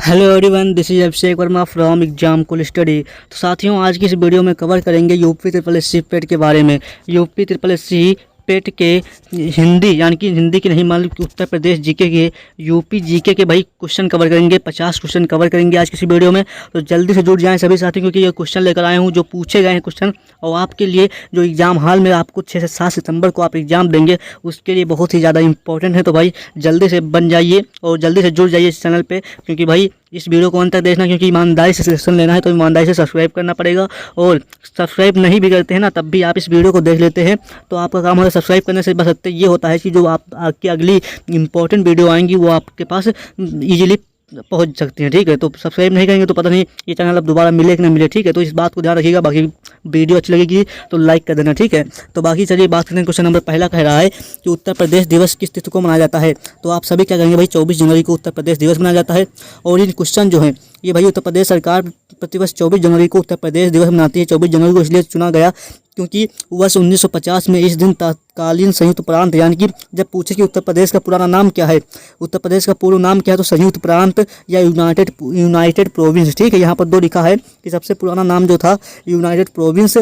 Hello everyone, this is Abhishek Verma from exam कुल study. तो साथियों, आज की इस वीडियो में कवर करेंगे यूपी ट्रिपल एस सी पेट के बारे में। यूपी ट्रिपल एस सी पेट के हिंदी, यानी कि हिंदी की नहीं, मान लो कि उत्तर प्रदेश जीके के, यूपी जीके के भाई क्वेश्चन कवर करेंगे। 50 क्वेश्चन कवर करेंगे आज किसी वीडियो में। तो जल्दी से जुड़ जाएं सभी साथी, क्योंकि ये क्वेश्चन लेकर आए हूँ जो पूछे गए हैं क्वेश्चन, और आपके लिए जो एग्जाम हॉल में आपको 6 से 7 सितंबर को आप एग्जाम देंगे, उसके लिए बहुत ही ज़्यादा इंपॉर्टेंट है। तो भाई जल्दी से बन जाइए और जल्दी से जुड़ जाइए इस चैनल पे, क्योंकि भाई इस वीडियो को अंत तक देखना, क्योंकि ईमानदारी से सिलेक्शन लेना है तो ईमानदारी से सब्सक्राइब करना पड़ेगा। और सब्सक्राइब नहीं भी करते हैं ना, तब भी आप इस वीडियो को देख लेते हैं तो आपका काम होता है सब्सक्राइब करने से। बस ये होता है कि जो आपकी अगली इंपॉर्टेंट वीडियो आएंगी वो आपके पास ईजिली पहुंच सकती हैं। ठीक है, तो सब्सक्राइब नहीं करेंगे तो पता नहीं ये चैनल अब दोबारा मिले कि ना मिले। ठीक है, तो इस बात को ध्यान रखिएगा। बाकी वीडियो अच्छी लगेगी तो लाइक कर देना। ठीक है, तो बाकी चलिए बात करते हैं। क्वेश्चन नंबर पहला कह रहा है कि उत्तर प्रदेश दिवस किस तिथि को मनाया जाता है। तो आप सभी क्या करेंगे भाई, 24 जनवरी को उत्तर प्रदेश दिवस मनाया जाता है। और ये क्वेश्चन जो है ये भाई उत्तर प्रदेश सरकार प्रतिवर्ष 24 जनवरी को उत्तर प्रदेश दिवस मनाती है। 24 जनवरी को इसलिए चुना गया क्योंकि वर्ष 1950 में इस दिन तत्कालीन संयुक्त प्रांत, यानी कि जब पूछे कि उत्तर प्रदेश का पुराना नाम क्या है, उत्तर प्रदेश का पूर्व नाम क्या है, तो संयुक्त प्रांत या यूनाइटेड प्रोविंस। ठीक है, यहाँ पर दो लिखा है कि सबसे पुराना नाम जो था यूनाइटेड प्रोविंस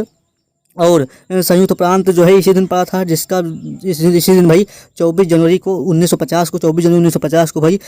और संयुक्त प्रांत जो है इसी दिन पड़ा था, जिसका इसी दिन भाई 24 जनवरी को 1950 को 24 जनवरी 1950 को भाई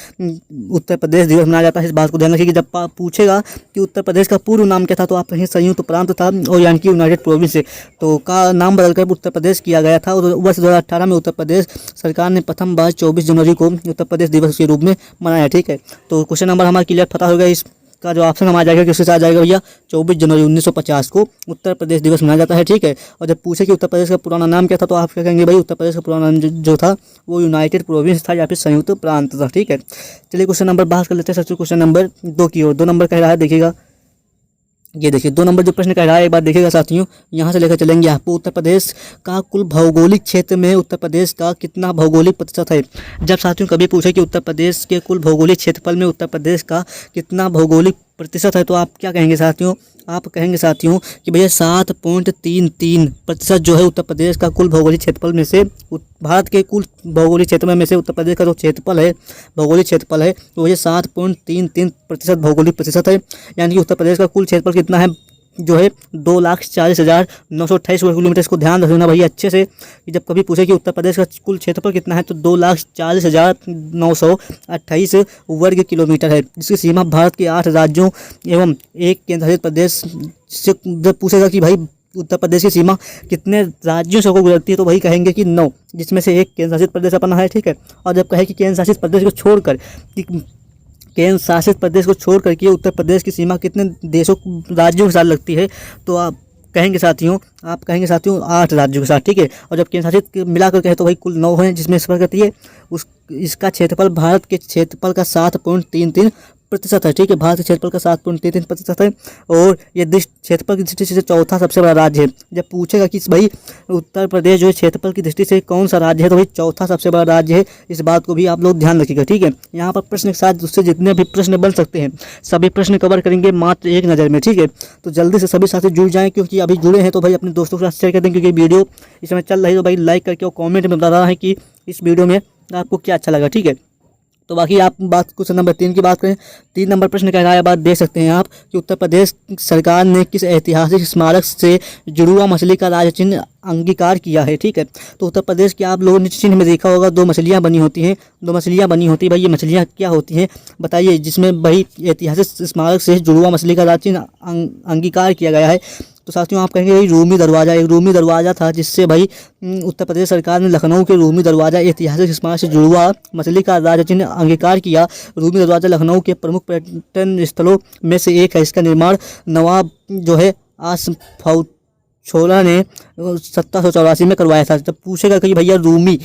उत्तर प्रदेश दिवस मनाया जाता है। इस बात को ध्यान रखिए कि जब पूछेगा कि उत्तर प्रदेश का पूर्व नाम क्या था, तो आप कहें संयुक्त प्रांत था, और यानी कि यूनाइटेड प्रोविंस से तो का नाम बदलकर उत्तर प्रदेश किया गया था। और वर्ष 2018 में उत्तर प्रदेश सरकार ने प्रथम बार 24 जनवरी को उत्तर प्रदेश दिवस के रूप में मनाया। ठीक है, तो क्वेश्चन नंबर हमारा क्लियर पता होगा। इस का जो ऑप्शन हमारा जाएगा किसके साथ जाएगा भैया, 24 जनवरी 1950 को उत्तर प्रदेश दिवस मनाया जाता है। ठीक है, और जब पूछे कि उत्तर प्रदेश का पुराना नाम क्या था, तो आप क्या कहेंगे भाई, उत्तर प्रदेश का पुराना नाम जो था वो यूनाइटेड प्रोविंस था या फिर संयुक्त प्रांत था। ठीक है, चलिए क्वेश्चन नंबर बात कर लेते हैं। सबसे क्वेश्चन नंबर 2 की ओर। 2 नंबर कह रहा है, देखिएगा ये देखिए 2 नंबर जो प्रश्न कह रहा है, एक बार देखिएगा साथियों, यहाँ से लेकर चलेंगे आपको। उत्तर प्रदेश का कुल भौगोलिक क्षेत्र में उत्तर प्रदेश का कितना भौगोलिक प्रतिशत है। जब साथियों कभी पूछे कि उत्तर प्रदेश के कुल भौगोलिक क्षेत्रफल में उत्तर प्रदेश का कितना भौगोलिक प्रतिशत है, तो आप क्या कहेंगे साथियों, आप कहेंगे साथियों कि भैया 7.33% जो है उत्तर प्रदेश का कुल भौगोलिक क्षेत्रफल में से, भारत के कुल भौगोलिक क्षेत्र में से उत्तर प्रदेश का जो क्षेत्रफल है, भौगोलिक क्षेत्रफल है, तो ये 7.33% भौगोलिक प्रतिशत है। यानी कि उत्तर प्रदेश का कुल क्षेत्रफल कितना है, जो है 2,40,928 वर्ग किलोमीटर। इसको ध्यान रखना भाई अच्छे से कि जब कभी पूछे कि उत्तर प्रदेश का कुल क्षेत्रफल कितना है, तो 2,40,928 वर्ग किलोमीटर है, जिसकी सीमा भारत के 8 राज्यों एवं एक केंद्रशासित प्रदेश से। जब पूछेगा कि भाई उत्तर प्रदेश की सीमा कितने राज्यों से होकर गुजरती है, तो वही कहेंगे कि 9, जिसमें से एक केंद्र शासित प्रदेश अपना है। ठीक है, और जब कहे कि केंद्र शासित प्रदेश को छोड़कर केंद्र शासित प्रदेश को छोड़ करके उत्तर प्रदेश की सीमा कितने देशों राज्यों के साथ लगती है, तो आप कहेंगे साथियों 8 राज्यों के साथ। ठीक है, और जब केंद्र शासित मिलाकर कहे तो भाई कुल 9 है, जिसमें सफर करती है इसका क्षेत्रफल भारत के क्षेत्रफल का 7.33% है। ठीक है, भारत के क्षेत्रफल का 7.33% है, और ये क्षेत्रफल की दृष्टि से चौथा सबसे बड़ा राज्य है। जब पूछेगा कि भाई उत्तर प्रदेश जो है क्षेत्रफल की दृष्टि से कौन सा राज्य है, तो भाई चौथा सबसे बड़ा राज्य है। इस बात को भी आप लोग ध्यान रखिएगा। ठीक है, यहाँ पर प्रश्न के साथ दूसरे जितने भी प्रश्न बन सकते हैं सभी प्रश्न कवर करेंगे मात्र एक नज़र में। ठीक है, तो जल्दी से सभी साथी जुड़ जाएँ, क्योंकि अभी जुड़े हैं तो भाई अपने दोस्तों के साथ शेयर कर दें, क्योंकि वीडियो इस समय चल रही है। तो भाई लाइक करके और कॉमेंट में बता रहा है कि इस वीडियो में आपको क्या अच्छा लगा। ठीक है, तो बाकी आप बात क्वेश्चन नंबर 3 की बात करें। 3 नंबर प्रश्न कह रहा है, बात देख सकते हैं आप कि उत्तर प्रदेश सरकार ने किस ऐतिहासिक स्मारक से जुड़वा मछली का राज चिन्ह अंगीकार किया है। ठीक है, तो उत्तर प्रदेश के आप लोगों ने चिन्ह में देखा होगा 2 मछलियाँ बनी होती हैं, 2 मछलियाँ बनी होती है। भाई ये मछलियाँ क्या होती हैं बताइए, जिसमें भाई ऐतिहासिक स्मारक से जुड़वा मछली का राज चिन्ह अंगीकार किया गया है। तो साथियों आप कहेंगे भाई रूमी दरवाज़ा, एक रूमी दरवाज़ा था, जिससे भाई उत्तर प्रदेश सरकार ने लखनऊ के रूमी दरवाज़ा ऐतिहासिक स्मारक से जुड़वा मछली का राज चिन्ह अंगीकार किया। रूमी दरवाज़ा लखनऊ के प्रमुख पर्यटन स्थलों में से एक है। इसका निर्माण नवाब जो है आसफ छोला ने 1784 में करवाया था। जब पूछेगा कि भैया रूमी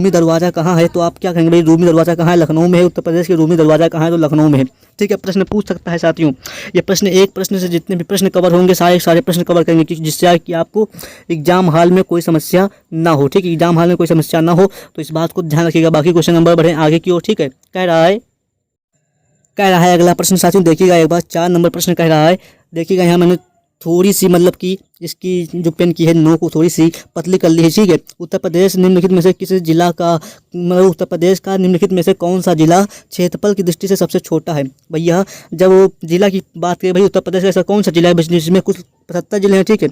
दरवाज़ा कहाँ है, तो आप क्या कहेंगे भाई रूमी दरवाज़ा कहाँ है, लखनऊ में है। उत्तर प्रदेश के रूमी दरवाज़ा कहाँ है, तो लखनऊ में है। ठीक है, प्रश्न पूछ सकता है साथियों। ये प्रश्न एक प्रश्न से जितने भी प्रश्न कवर होंगे सारे प्रश्न कवर करेंगे, जिससे कि आपको एग्जाम हॉल में कोई समस्या ना हो। ठीक है, एग्जाम हॉल में कोई समस्या ना हो, तो इस बात को ध्यान रखिएगा। बाकी क्वेश्चन नंबर बढ़े आगे की ओर। ठीक है, कह रहा है अगला प्रश्न साथियों, देखिएगा एक बार 4 नंबर प्रश्न कह रहा है। देखिएगा यहाँ मैंने थोड़ी सी मतलब कि इसकी जो पेन की है नोक को थोड़ी सी पतली कर ली है, ठीक है। उत्तर प्रदेश निम्नलिखित में से किस जिला का, मतलब उत्तर प्रदेश का निम्नलिखित में से कौन सा जिला क्षेत्रफल की दृष्टि से सबसे छोटा है। भैया जब वो जिला की बात करें, भाई उत्तर प्रदेश का ऐसा कौन सा जिला है जिसमें कुछ 75 जिले हैं, ठीक है।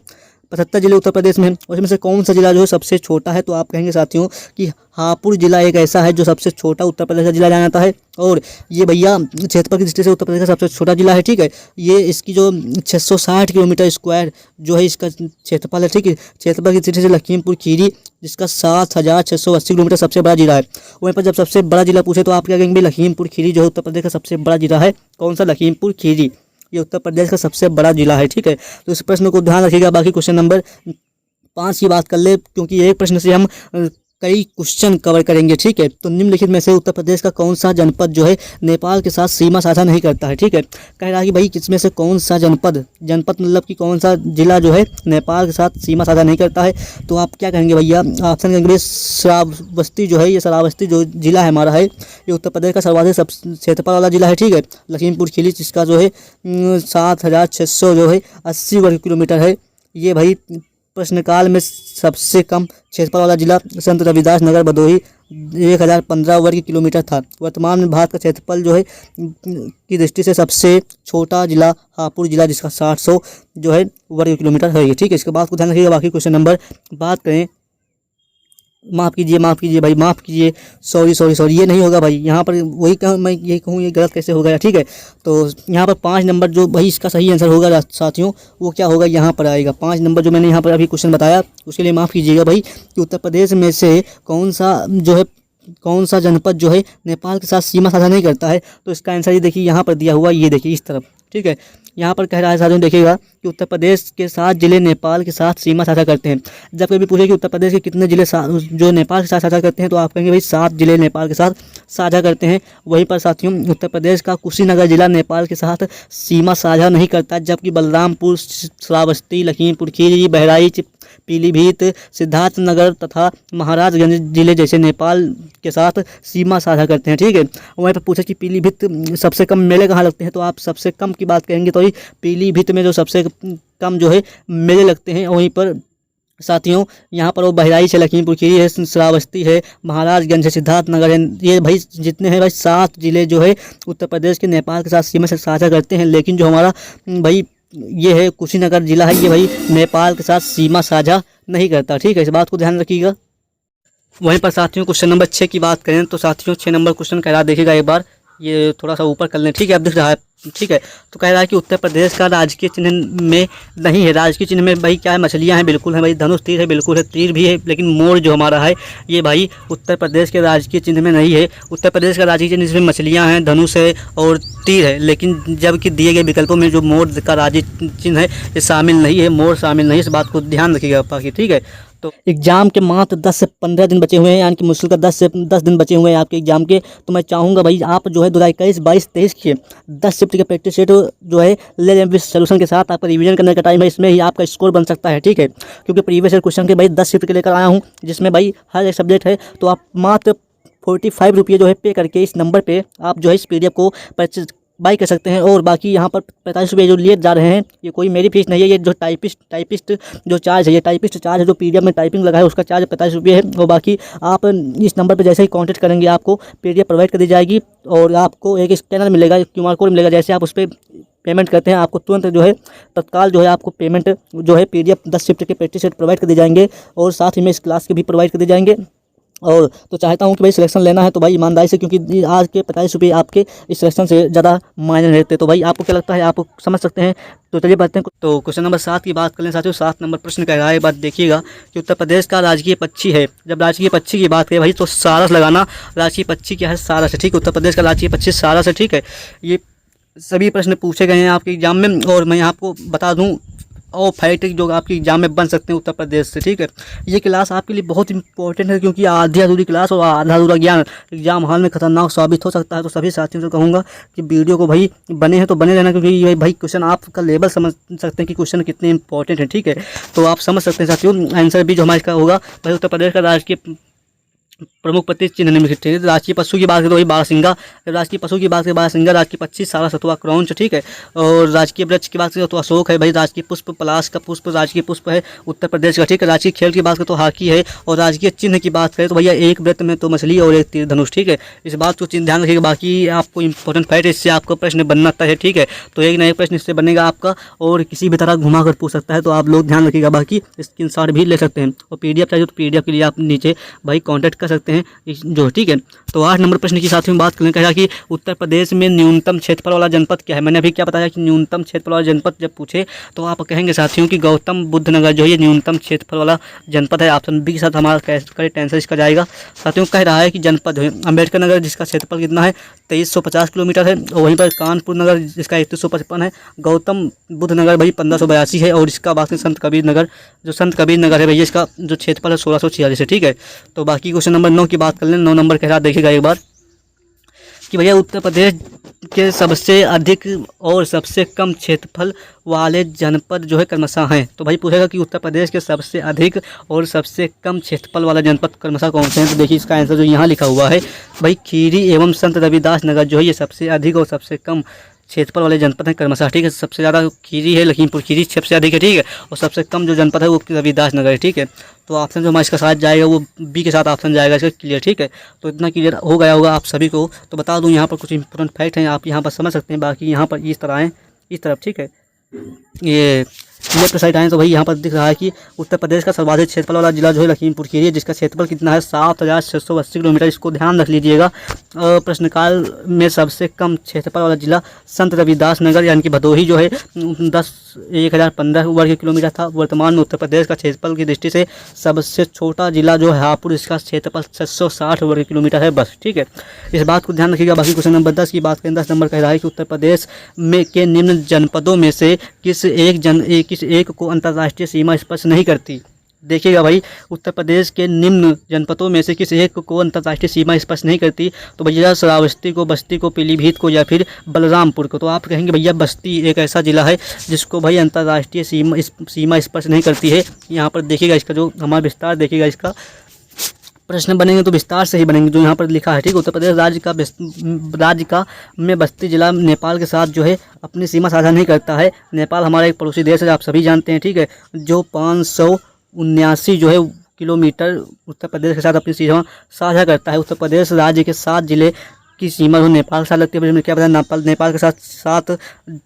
75 जिले उत्तर प्रदेश में हैं, उसमें से कौन सा जिला जो है सबसे छोटा है, तो आप कहेंगे साथियों कि हापुड़ जिला एक ऐसा है जो सबसे छोटा उत्तर प्रदेश का जिला जाना जाता है। और ये भैया क्षेत्रफल की दृष्टि से उत्तर प्रदेश का सबसे छोटा जिला है, ठीक है। ये इसकी जो 660 किलोमीटर स्क्वायर जो है इसका क्षेत्रफल है, ठीक है। क्षेत्रफल की दृष्टि से लखीमपुर खीरी जिसका 7680 किलोमीटर सबसे बड़ा जिला है। वहीं पर जब सबसे बड़ा जिला पूछे तो आप क्या कहेंगे, लखीमपुर खीरी जो है उत्तर प्रदेश का सबसे बड़ा जिला है। कौन सा? लखीमपुर खीरी, ये उत्तर प्रदेश का सबसे बड़ा जिला है, ठीक है। तो इस प्रश्न को ध्यान रखिएगा। बाकी क्वेश्चन नंबर 5 की बात कर ले, क्योंकि एक प्रश्न से हम कई क्वेश्चन कवर करेंगे, ठीक है। तो निम्नलिखित में से उत्तर प्रदेश का कौन सा जनपद जो है नेपाल के साथ सीमा साझा नहीं करता है, ठीक है। कह रहा है कि भाई किसमें से कौन सा जनपद मतलब कि कौन सा जिला जो है नेपाल के साथ सीमा साझा नहीं करता है, तो आप क्या कहेंगे भैया? ऑप्शन कहेंगे श्रावस्ती जो है, ये श्रावस्ती जो जिला है हमारा है, ये उत्तर प्रदेश का सर्वाधिक क्षेत्रफल वाला जिला है, ठीक है। लखीमपुर खीरी जिसका जो है 7600 जो है 80 वर्ग किलोमीटर है। ये भाई प्रश्नकाल में सबसे कम क्षेत्रफल वाला जिला संत रविदास नगर भदोही 1015 वर्ग किलोमीटर था। वर्तमान में भारत का क्षेत्रफल जो है की दृष्टि से सबसे छोटा जिला हापुड़ जिला जिसका 700 जो है वर्ग किलोमीटर है, ठीक है। इसके बाद को ध्यान रखिएगा। बाकी क्वेश्चन नंबर बात करें, माफ़ कीजिए भाई, माफ़ कीजिए, सॉरी, ये नहीं होगा भाई। यहाँ पर वही कहूँ, मैं ये कहूँ ये गलत कैसे हो गया, ठीक है। तो यहाँ पर 5 नंबर जो भाई इसका सही आंसर होगा साथियों, वो क्या होगा, यहाँ पर आएगा 5 नंबर जो मैंने यहाँ पर अभी क्वेश्चन बताया, उसके लिए माफ़ कीजिएगा भाई कि उत्तर प्रदेश में से कौन सा जनपद जो है नेपाल के साथ सीमा साझा नहीं करता है। तो इसका आंसर ये देखिए यहाँ पर दिया हुआ, ये देखिए इस तरफ, ठीक है। यहाँ पर कह रहा है साथियों, देखिएगा कि उत्तर प्रदेश के 7 जिले नेपाल के साथ सीमा साझा करते हैं। जब कभी पूछे कि उत्तर प्रदेश के कितने जिले जो नेपाल के साथ साझा करते हैं, तो आप कहेंगे भाई 7 जिले नेपाल के साथ साझा करते हैं। वहीं पर साथियों उत्तर प्रदेश का कुशीनगर जिला नेपाल के साथ सीमा साझा नहीं करता, जबकि बलरामपुर, श्रावस्ती, लखीमपुर खीरी, बहराइच, पीलीभीत, सिद्धार्थनगर तथा महाराजगंज जिले जैसे नेपाल के साथ सीमा साझा करते हैं, ठीक है। वहीं पर पूछे कि पीलीभीत सबसे कम मेले कहाँ लगते हैं, तो आप सबसे कम की बात कहेंगे तो ही पीलीभीत में जो सबसे कम जो है मेले लगते हैं। वहीं पर साथियों यहाँ पर वो बहराइच है, लखीमपुर खीरी है, श्रावस्ती है, महाराजगंज है, सिद्धार्थनगर है। ये भाई जितने हैं भाई 7 जिले जो है उत्तर प्रदेश के नेपाल के साथ सीमा से साझा करते हैं। लेकिन जो हमारा भाई ये है कुशीनगर जिला है, ये भाई नेपाल के साथ सीमा साझा नहीं करता, ठीक है। इस बात को ध्यान रखिएगा। वहीं पर साथियों क्वेश्चन नंबर 6 की बात करें तो साथियों 6 नंबर क्वेश्चन कह रहा, देखिएगा एक बार, ये थोड़ा सा ऊपर कर लें, ठीक है, अब दिख रहा है, ठीक है। तो कह रहा है कि उत्तर प्रदेश का राजकीय चिन्ह में नहीं है। राजकीय चिन्ह में भाई क्या है? मछलियाँ हैं, बिल्कुल है भाई। धनुष तीर है, बिल्कुल है। तीर भी है, लेकिन मोर जो हमारा है ये भाई उत्तर प्रदेश के राजकीय चिन्ह में नहीं है। उत्तर प्रदेश का राजकीय चिन्ह इसमें मछलियाँ हैं, धनुष है और तीर है, लेकिन जबकि दिए गए विकल्पों में जो मोर का राजकीय चिन्ह है ये शामिल नहीं है, मोर शामिल नहीं है। इस बात को ध्यान रखिएगा बाकी, ठीक है। तो एग्ज़ाम के मात्र 10 से 15 दिन बचे हुए हैं, यानी कि मुश्किल का 10 से 10 दिन बचे हुए हैं आपके एग्जाम के। तो मैं चाहूँगा भाई आप जो है 2021, 22, 23 के 10 शिफ्ट के प्रैक्टिस सेट जो है ले लें विद सॉल्यूशन के साथ। आपका रिवीजन करने का टाइम है, इसमें ही आपका स्कोर बन सकता है, ठीक है। क्योंकि प्रीवियस ईयर क्वेश्चन के भाई 10 शिफ्ट के लेकर आया हूँ, जिसमें भाई हर एक सब्जेक्ट है। तो आप मात्र 45 रुपये जो है पे करके इस नंबर पर आप जो है इस PDF को परचेज बाई कर सकते हैं। और बाकी यहाँ पर 45 रुपये जो लिए जा रहे हैं, ये कोई मेरी फीस नहीं है। ये जो टाइपिस्ट जो चार्ज है, ये टाइपिस्ट चार्ज है, जो PDF में टाइपिंग लगा है उसका चार्ज 45 रुपये है। और बाकी आप इस नंबर पर जैसे ही कांटेक्ट करेंगे आपको PDF प्रोवाइड कर दी जाएगी और आपको एक स्कैनर मिलेगा, QR कोड मिलेगा। जैसे आप उस पर पेमेंट करते हैं, आपको तुरंत जो है तत्काल जो है आपको पेमेंट जो है PDF 10 शिफ्ट के प्रैक्टिस सेट प्रोवाइड कर दिए जाएंगे और साथ ही में इस क्लास के भी प्रोवाइड कर दिए जाएंगे। और तो चाहता हूँ कि भाई सिलेक्शन लेना है तो भाई ईमानदारी से, क्योंकि आज के 45 रुपये आपके इस सिलेक्शन से ज़्यादा मायने रहते। तो भाई आपको क्या लगता है, आप समझ सकते हैं। तो चलिए बढ़ते हैं। तो क्वेश्चन नंबर 7 की बात कर लें साथियों। 7 नंबर प्रश्न कह रहा है, एक बात देखिएगा कि उत्तर प्रदेश का राजकीय पक्षी है। जब राजकीय पक्षी की बात करें भाई तो सारस लगाना। राजकीय पक्षी क्या है? सारस है, ठीक है। उत्तर प्रदेश का राजकीय पक्षी सारस है, ठीक है। ये सभी प्रश्न पूछे गए हैं आपके एग्जाम में और मैं आपको बता दूँ और फैक्ट जो आपके एग्जाम में बन सकते हैं उत्तर प्रदेश से, ठीक है। ये क्लास आपके लिए बहुत इंपॉर्टेंट है, क्योंकि आधी अधूरी क्लास और आधा अधूरा ज्ञान एग्जाम हॉल में खतरनाक साबित हो सकता है। तो सभी साथियों से कहूँगा कि वीडियो को भाई बने हैं तो बने रहना, क्योंकि ये भाई क्वेश्चन आपका लेवल समझ सकते हैं कि क्वेश्चन कितने इंपॉर्टेंट है, ठीक है। तो आप समझ सकते हैं साथियों। आंसर भी जो हमारा इसका होगा भाई उत्तर प्रदेश का राजकीय प्रमुख प्रतीक चिन्ह निम्नलिखित हैं। राजकीय पशु की बात करें तो वही बारहसिंगा, राजकीय पशु की बात करें बारहसिंगा, राजकीय पक्षी सारा सतुआ क्रौंच, ठीक है। और राजकीय वृक्ष की बात करें तो अशोक है भाई, राजकीय पुष्प पलाश का पुष्प राजकीय पुष्प है उत्तर प्रदेश का, ठीक है। राजकीय खेल की बात करें तो हॉकी है, और राजकीय चिन्ह की बात करें तो भैया एक वृत्त में तो मछली और एक तीर धनुष, ठीक है। इस बात को ध्यान रखिएगा। बाकी आपको इंपॉर्टेंट फैक्ट, इससे आपका प्रश्न बनना तय है, ठीक है। तो एक ना एक प्रश्न इससे बनेगा आपका, और किसी भी तरह घुमा कर पूछ सकता है, तो आप लोग ध्यान रखिएगा। बाकी स्क्रीनशॉट भी ले सकते हैं, और पीडीएफ चाहिए तो पीडीएफ के लिए आप नीचे भाई कांटेक्ट कर सकते हैं जो, ठीक है। तो 8 नंबर प्रश्न की साथ में बात करें, कहा कि उत्तर प्रदेश में न्यूनतम क्षेत्रफल वाला जनपद क्या है। मैंने अभी क्या बताया कि न्यूनतम क्षेत्रफल वाला जनपद जब पूछे तो आप कहेंगे साथियों कि गौतम बुद्ध नगर जो है ये न्यूनतम क्षेत्रफल वाला जनपद है। ऑप्शन बी के साथ हमारा करेक्ट आंसर इसका जाएगा। साथियों कह रहा है कि जनपद है अम्बेडकर नगर जिसका क्षेत्रफल कितना है 2350 किलोमीटर है, और वहीं पर कानपुर नगर जिसका 3155 है, गौतम बुद्ध नगर भाई 1582 है, और इसका बात संत कबीर नगर जो संत कबीर नगर है भैया इसका जो क्षेत्रफल है 1646 है, ठीक है। तो बाकी क्वेश्चन नंबर 9 की बात कर लें। 9 नंबर के साथ देखिएगा एक बार कि भैया उत्तर प्रदेश के सबसे अधिक और सबसे कम क्षेत्रफल वाले जनपद जो है क्रमशः हैं। तो भाई पूछेगा कि उत्तर प्रदेश के सबसे अधिक और सबसे कम क्षेत्रफल वाला जनपद क्रमशः कौन से हैं। तो देखिए इसका आंसर जो यहाँ लिखा हुआ है भाई खीरी एवं संत रविदास नगर जो है ये सबसे अधिक और सबसे कम क्षेत्रफल वाले जनपद हैं क्रमशः, ठीक है। सबसे ज़्यादा खीरी है, लखीमपुर खीरी सबसे अधिक है, ठीक है, और सबसे कम जो जनपद है वो रविदास नगर है, ठीक है। तो ऑप्शन जो हमारा इसका साथ जाएगा वो बी के साथ ऑप्शन जाएगा इसका, क्लियर, ठीक है। तो इतना क्लियर हो गया होगा आप सभी को। तो बता दूं यहाँ पर कुछ इंपॉर्टेंट फैक्ट हैं, आप यहाँ पर समझ सकते हैं। बाकी यहाँ पर इस तरह आएँ इस तरफ, ठीक है, ये लेफ्ट साइड आए तो भाई यहाँ पर दिख रहा है कि उत्तर प्रदेश का सर्वाधिक क्षेत्रफल वाला जिला जो है लखीमपुर खीरी है, जिसका क्षेत्रफल कितना है 7680 किलोमीटर। इसको ध्यान रख लीजिएगा। प्रश्नकाल में सबसे कम क्षेत्रफल वाला जिला संत रविदास नगर यानी कि भदोही जो है 1015 वर्ग किलोमीटर था। वर्तमान में उत्तर प्रदेश का क्षेत्रफल की दृष्टि से सबसे छोटा जिला जो है हापुड़, इसका क्षेत्रफल 660 वर्ग किलोमीटर है बस, ठीक है। इस बात को ध्यान रखिएगा। बाकी क्वेश्चन नंबर 10 की बात करें, 10 नंबर कह रहा है कि उत्तर प्रदेश में के निम्न जनपदों में से किस एक को अंतर्राष्ट्रीय सीमा स्पर्श नहीं करती। देखिएगा भाई उत्तर प्रदेश के निम्न जनपदों में से किसी एक को अंतर्राष्ट्रीय सीमा स्पर्श नहीं करती। तो भैया श्रावस्ती को, बस्ती को, पीलीभीत को या फिर बलरामपुर को। तो आप कहेंगे भैया बस्ती एक ऐसा जिला है जिसको भाई अंतर्राष्ट्रीय सीमा स्पर्श नहीं करती है। यहाँ पर देखिएगा इसका जो हमारा विस्तार देखिएगा, इसका प्रश्न बनेंगे तो विस्तार से ही बनेंगे जो यहाँ पर लिखा है, ठीक है। उत्तर प्रदेश राज्य का में बस्ती जिला नेपाल के साथ जो है अपनी सीमा साझा नहीं करता है। नेपाल हमारा एक पड़ोसी देश है, आप सभी जानते हैं, ठीक है, जो 579 जो है किलोमीटर उत्तर प्रदेश के साथ अपनी सीमा साझा करता है। उत्तर प्रदेश राज्य के 7 जिले की सीमा जो नेपाल के साथ लगती है। क्या पता नेपाल के साथ 7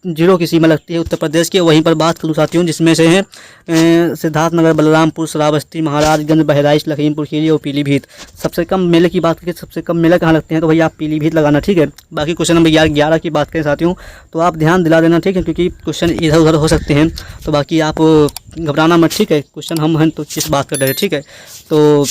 जिलों की सीमा लगती है उत्तर प्रदेश के। वहीं पर बात करूँ साथियों जिसमें से हैं सिद्धार्थनगर, बलरामपुर, श्रावस्ती, महाराजगंज, बहराइच, लखीमपुर खीरी और पीलीभीत। सबसे कम मेले की बात करें, सबसे कम मेला कहाँ लगते हैं तो भैया आप पीलीभीत लगाना, ठीक है। बाकी क्वेश्चन नंबर 11 की बात करें साथियों तो आप ध्यान दिला देना, ठीक है, क्योंकि क्वेश्चन इधर उधर हो सकते हैं। तो बाकी आप घबराना मत, ठीक है। क्वेश्चन हम हैं तो किस बात कर रहे हैं, ठीक है। तो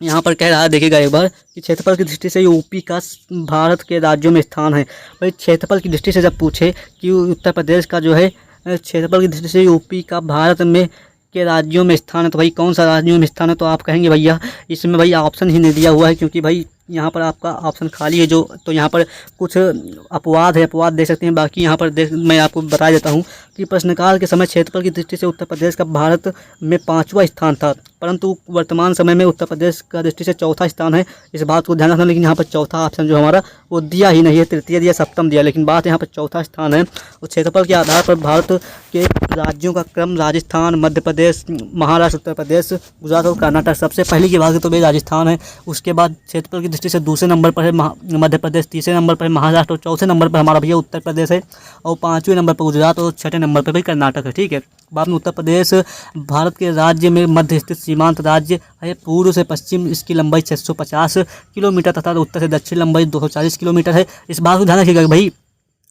यहाँ पर कह रहा है देखिएगा एक बार कि क्षेत्रफल की दृष्टि से यूपी का भारत के राज्यों में स्थान है। भाई क्षेत्रफल की दृष्टि से जब पूछे कि उत्तर प्रदेश का जो है क्षेत्रफल की दृष्टि से यूपी का भारत में के राज्यों में स्थान है, तो भाई कौन सा राज्यों में स्थान है। तो आप कहेंगे भैया इसमें भाई ऑप्शन ही नहीं दिया हुआ है, क्योंकि भाई यहाँ पर आपका ऑप्शन खाली है जो, तो यहाँ पर कुछ अपवाद है, अपवाद देख सकते हैं। बाकी यहाँ पर मैं आपको बता देता हूँ कि प्रश्नकाल के समय क्षेत्रफल की दृष्टि से उत्तर प्रदेश का भारत में 5वां स्थान था, परंतु वर्तमान समय में उत्तर प्रदेश का दृष्टि से 4था स्थान है। इस बात को ध्यान रखना। लेकिन यहाँ पर चौथा ऑप्शन जो हमारा वो दिया ही नहीं है, तृतीय दिया, सप्तम दिया, लेकिन बात यहाँ पर 4था स्थान है। और क्षेत्रफल के आधार पर भारत के राज्यों का क्रम राजस्थान, मध्य प्रदेश, महाराष्ट्र, उत्तर प्रदेश, गुजरात और कर्नाटक। सबसे पहली की बात करें तो भाई राजस्थान है, उसके बाद क्षेत्रफल की दृष्टि से दूसरे नंबर पर है मध्य प्रदेश, तीसरे नंबर पर है महाराष्ट्र, और चौथे नंबर पर हमारा भैया उत्तर प्रदेश है, और 5वें नंबर पर गुजरात, और 6ठे नंबर पर भाई कर्नाटक है, ठीक है। बाद में उत्तर प्रदेश भारत के राज्य में मध्य स्थित सीमांत राज्य है। पूर्व से पश्चिम इसकी लंबाई 650 किलोमीटर तथा उत्तर से दक्षिण लंबाई 240 किलोमीटर है। इस बात को ध्यान रखिएगा भाई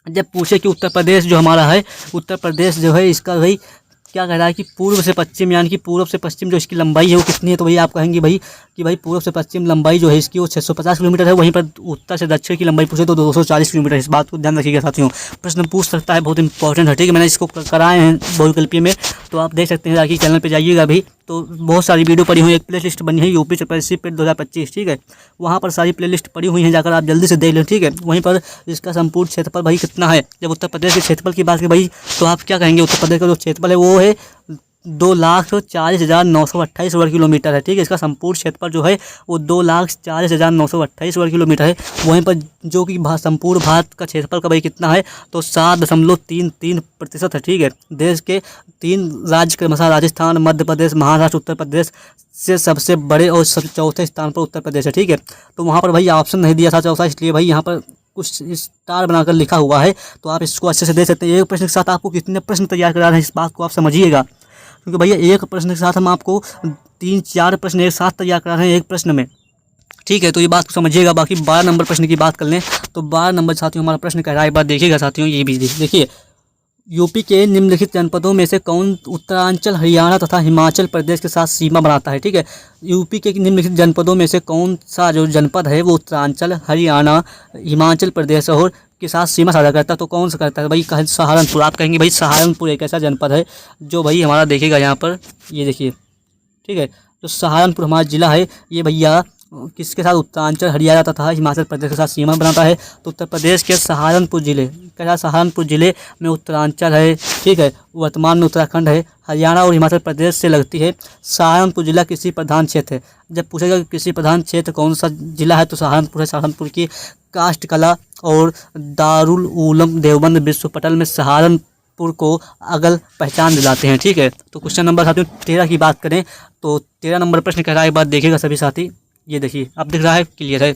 जब पूछे कि उत्तर प्रदेश जो हमारा है, उत्तर प्रदेश जो है इसका भाई क्या कह रहा है कि पूर्व से पश्चिम यानी कि पूर्व से पश्चिम जो इसकी लंबाई है वो कितनी है। तो भाई आप कहेंगे भाई कि भाई पूर्व से पश्चिम लंबाई जो है इसकी वो 650 किलोमीटर है। वहीं पर उत्तर से दक्षिण की लंबाई पूछे तो 240 किलोमीटर। इस बात को ध्यान रखिएगा साथियों, प्रश्न पूछ सकता है, बहुत इंपॉर्टेंट है, ठीक है। मैंने इसको कराए हैं बहुविकल्पीय में, तो आप देख सकते हैं। बाकी चैनल पर जाइएगा भी तो बहुत सारी वीडियो पड़ी हुई है। एक प्ले लिस्ट बनी है यूपी पेट 2025, ठीक है, वहाँ पर सारी प्ले लिस्ट पड़ी हुई हैं, जाकर आप जल्दी से देख लें, ठीक है। वहीं पर इसका संपूर्ण क्षेत्रफल भाई कितना है। जब उत्तर प्रदेश के क्षेत्रफल की बात करें भाई तो आप क्या कहेंगे, उत्तर प्रदेश का जो क्षेत्रफल है वो है 2,40,928 वर्ग किलोमीटर है। ठीक है, इसका संपूर्ण क्षेत्रफल जो है वो 2,40,928 वर्ग किलोमीटर है। वहीं पर जो कि संपूर्ण भारत का क्षेत्रफल का भाई कितना है तो 7.33% है। ठीक है, देश के 3 राज्य क्रमशः राजस्थान, मध्य प्रदेश, महाराष्ट्र, उत्तर प्रदेश से सबसे बड़े और चौथे स्थान पर उत्तर प्रदेश है। ठीक है, तो वहाँ पर भाई ऑप्शन नहीं दिया था चौथा, इसलिए भाई यहाँ पर कुछ स्टार बनाकर लिखा हुआ है, तो आप इसको अच्छे से देख सकते हैं। एक प्रश्न के साथ आपको कितने प्रश्न तैयार करा रहे हैं इस बात को आप समझिएगा, क्योंकि भैया एक प्रश्न के साथ हम आपको 3-4 प्रश्न एक साथ तैयार करा रहे हैं एक प्रश्न में। ठीक है, तो ये बात को समझिएगा। बाकी 12 नंबर प्रश्न की बात कर लें तो 12 नंबर साथियों हमारा प्रश्न कह रहा है, एक बार देखिएगा साथियों, ये भी देखिए, यूपी के निम्नलिखित जनपदों में से कौन उत्तरांचल, हरियाणा तथा हिमाचल प्रदेश के साथ सीमा बनाता है। ठीक है, यूपी के निम्नलिखित जनपदों में से कौन सा जो जनपद है वो उत्तरांचल, हरियाणा, हिमाचल प्रदेश और के साथ सीमा साझा करता है, तो कौन सा करता है भाई? सहारनपुर। आप कहेंगे भाई सहारनपुर एक ऐसा जनपद है जो भाई हमारा देखिएगा यहाँ पर, ये देखिए, ठीक है, जो सहारनपुर हमारा जिला है ये भैया किसके साथ? उत्तरांचल, हरियाणा तथा हिमाचल प्रदेश के साथ सीमा बनाता है। तो उत्तर प्रदेश के सहारनपुर जिले, क्या सहारनपुर जिले में उत्तरांचल है, ठीक है, वर्तमान में उत्तराखंड है, हरियाणा और हिमाचल प्रदेश से लगती है। सहारनपुर जिला कृषि प्रधान क्षेत्र है। जब पूछेगा कि कृषि प्रधान क्षेत्र कौन सा जिला है तो सहारनपुर है। सहारनपुर की काष्ठ कला और दारुल उलूम देवबंद विश्व पटल में सहारनपुर को अगल पहचान दिलाते हैं। ठीक है, तो क्वेश्चन नंबर साथियों 13 की बात करें तो 13 नंबर प्रश्न कह रहा है, एक बार देखिएगा सभी साथी, ये देखिए, अब दिख रहा है, क्लियर है।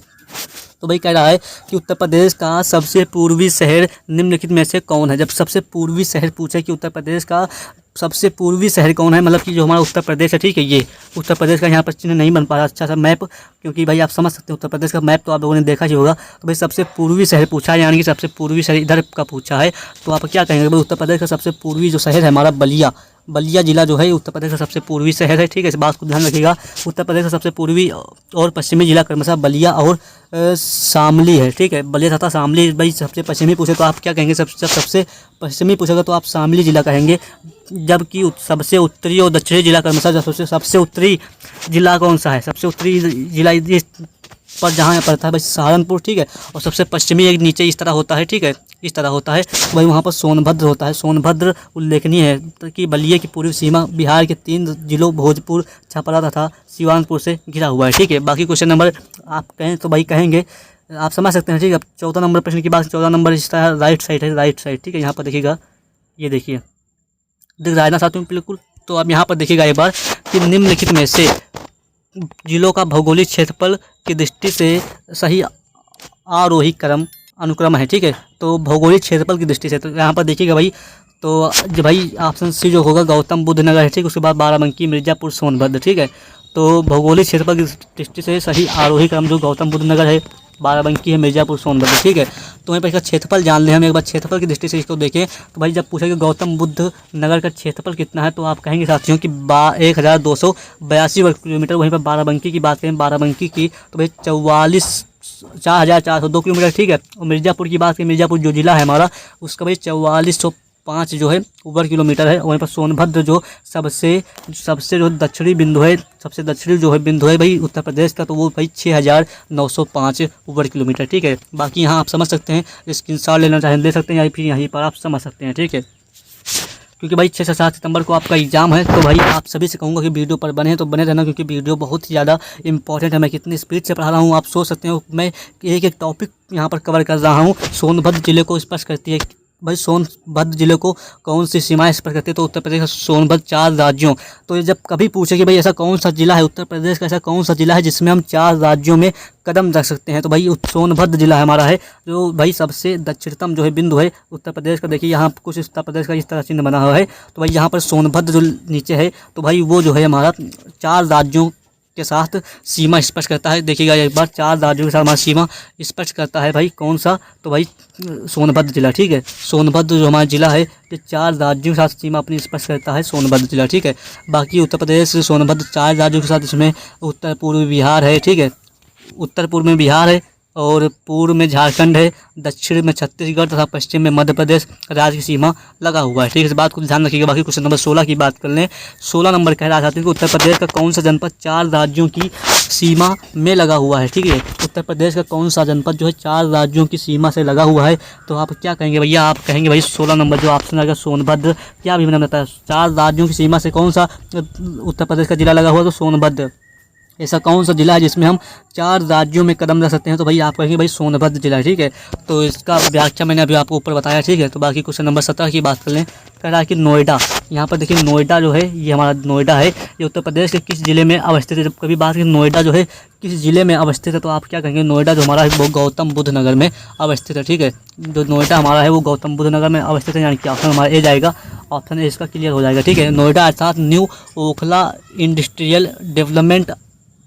तो भाई कह रहा है कि उत्तर प्रदेश का सबसे पूर्वी शहर निम्नलिखित में से कौन है। जब सबसे पूर्वी शहर पूछे कि उत्तर प्रदेश का सबसे पूर्वी शहर कौन है, मतलब कि जो हमारा उत्तर प्रदेश है, ठीक है, ये उत्तर प्रदेश का यहाँ पर चिन्ह नहीं बन पा रहा अच्छा सा मैप, क्योंकि भाई आप समझ सकते हैं उत्तर प्रदेश का मैप तो आप लोगों ने देखा ही होगा। तो भाई सबसे पूर्वी शहर पूछा है, यानी कि सबसे पूर्वी शहर इधर का पूछा है, तो आप क्या कहेंगे भाई? उत्तर प्रदेश का सबसे पूर्वी जो शहर है हमारा बलिया जिला जो है उत्तर प्रदेश का सबसे पूर्वी शहर है। ठीक है, इस बात को ध्यान रखिएगा। उत्तर प्रदेश का सबसे पूर्वी और पश्चिमी जिला क्रमशः बलिया और शामली है। ठीक है, बलिया तथा शामली भाई सबसे पश्चिमी पूछे तो आप क्या कहेंगे? सबसे पश्चिमी पूछेगा तो आप शामली जिला कहेंगे, जबकि सबसे उत्तरी और दक्षिणी जिला क्रमशः सबसे उत्तरी जिला कौन सा है? सबसे उत्तरी जिला पर जहाँ पड़ता है भाई सहारनपुर। ठीक है, और सबसे पश्चिमी एक नीचे इस तरह होता है, ठीक है, इस तरह होता है, तो भाई वहाँ पर सोनभद्र होता है। सोनभद्र उल्लेखनीय है तो कि बलिया की पूर्वी सीमा बिहार के 3 जिलों भोजपुर, छपरा तथा सिवानपुर से घिरा हुआ है। ठीक है, बाकी क्वेश्चन नंबर आप कहें तो भाई कहेंगे, आप समझ सकते हैं। ठीक है, 14 नंबर प्रश्न की बात, 14 नंबर इस तरह राइट साइड है, राइट साइड। ठीक है, यहाँ पर देखिएगा, ये देखिए, दिख रहा है ना साथियों बिल्कुल। तो अब यहाँ पर देखिएगा एक बार कि निम्नलिखित में से जिलों का भौगोलिक क्षेत्रफल की दृष्टि से सही आरोही अनुक्रम है। ठीक है, तो भौगोलिक क्षेत्रफल की दृष्टि से तो यहाँ पर देखिएगा भाई, तो जो भाई ऑप्शन सी जो होगा गौतम बुद्ध नगर है। ठीक, उसके बाद बाराबंकी, मिर्ज़ापुर, सोनभद्र। ठीक है, तो भौगोलिक क्षेत्रफल की दृष्टि से सही आरोही क्रम जो गौतम बुद्ध नगर है, बाराबंकी है, मिर्ज़ापुर, सोनभद्र। ठीक है, तो वहीं पर इसका क्षेत्रफल जान लें हम एक बार, क्षेत्रफल की दृष्टि से इसको देखें तो भाई जब पूछेगा गौतम बुद्ध नगर का क्षेत्रफल कितना है तो आप कहेंगे साथियों कि 1282 वर्ग किलोमीटर। वहीं पर बाराबंकी की बात करें, बाराबंकी की तो भाई 4,402 किलोमीटर। ठीक है, और मिर्ज़ापुर की बात करें, मिर्ज़ापुर जो जिला है हमारा उसका भाई 4405 जो है वर्ग किलोमीटर है। वहीं पर सोनभद्र जो सबसे जो दक्षिणी बिंदु है, सबसे दक्षिणी जो है बिंदु है भाई उत्तर प्रदेश का, तो वो भाई 6,905 वर्ग किलोमीटर। ठीक है, बाकी यहाँ आप समझ सकते हैं, स्क्रीनशॉट लेना चाहें ले सकते हैं या फिर यहीं पर आप समझ सकते हैं। ठीक है, क्योंकि भाई 6 से 7 सितंबर को आपका एग्जाम है, तो भाई आप सभी से कहूँगा कि वीडियो पर बने तो बने रहना, क्योंकि वीडियो बहुत ही ज़्यादा इंपॉर्टेंट है। मैं कितनी स्पीड से पढ़ा रहा हूँ आप सोच सकते हो। मैं एक एक टॉपिक यहाँ पर कवर कर रहा हूँ। सोनभद्र जिले को स्पर्श करती है भाई, सोनभद्र जिले को कौन सी सीमाएं स्पर्श करती है तो उत्तर प्रदेश का सोनभद्र 4 राज्यों। तो ये जब कभी पूछे कि भाई ऐसा कौन सा जिला है उत्तर प्रदेश का, ऐसा कौन सा जिला है जिसमें हम 4 राज्यों में कदम रख सकते हैं, तो भाई सोनभद्र जिला हमारा है, जो भाई सबसे दक्षिणतम जो है बिंदु है उत्तर प्रदेश का। देखिए यहाँ कुछ उत्तर प्रदेश का इस तरह चिन्ह बना हुआ है, तो भाई यहाँ पर सोनभद्र जो नीचे है तो भाई वो जो है हमारा 4 राज्यों के साथ सीमा स्पर्श करता है। देखिएगा एक बार, 4 राज्यों के साथ हमारा सीमा स्पर्श करता है भाई, कौन सा? तो भाई सोनभद्र जिला। ठीक है, सोनभद्र जो हमारा जिला है ये 4 राज्यों के साथ सीमा अपनी स्पर्श करता है, सोनभद्र जिला। ठीक है, बाकी उत्तर प्रदेश सोनभद्र 4 राज्यों के साथ, इसमें उत्तर पूर्व बिहार है। ठीक है, उत्तर पूर्व में बिहार है, और पूर्व में झारखंड है, दक्षिण में छत्तीसगढ़ तथा पश्चिम में मध्य प्रदेश राज्य की सीमा लगा हुआ है। ठीक है, इस बात को ध्यान रखिएगा। बाकी क्वेश्चन नंबर 16 की बात कर लें। 16 नंबर कह रहा था कि उत्तर प्रदेश का कौन सा जनपद 4 राज्यों की सीमा में लगा हुआ है। ठीक है, उत्तर प्रदेश का कौन सा जनपद जो है 4 राज्यों की सीमा से लगा हुआ है। तो आप क्या कहेंगे भैया? आप कहेंगे भाई 16 नंबर जो ऑप्शन आएगा सोनभद्र। क्या भी मैंने बताया, 4 राज्यों की सीमा से कौन सा उत्तर प्रदेश का जिला लगा हुआ है? तो सोनभद्र। ऐसा कौन सा जिला है जिसमें हम 4 राज्यों में कदम रख सकते हैं? तो भाई आप कहेंगे भाई सोनभद्र जिला। ठीक है, तो इसका व्याख्या मैंने अभी आपको ऊपर बताया। ठीक है, तो बाकी क्वेश्चन नंबर 17 की बात कर लें। कह रहा है कि नोएडा, यहाँ पर देखिए नोएडा जो है ये हमारा नोएडा है, ये उत्तर प्रदेश के किस जिले में अवस्थित है? जब कभी बात करें नोएडा जो है किस जिले में अवस्थित है, तो आप क्या कहेंगे? नोएडा जो हमारा है वो गौतम बुद्ध नगर में अवस्थित है। ठीक है, जो नोएडा हमारा है वो गौतम बुद्ध नगर में अवस्थित है, यानी कि ऑप्शन हमारा ए जाएगा। ऑप्शन ए इसका क्लियर हो जाएगा। ठीक है, नोएडा अर्थात न्यू ओखला इंडस्ट्रियल डेवलपमेंट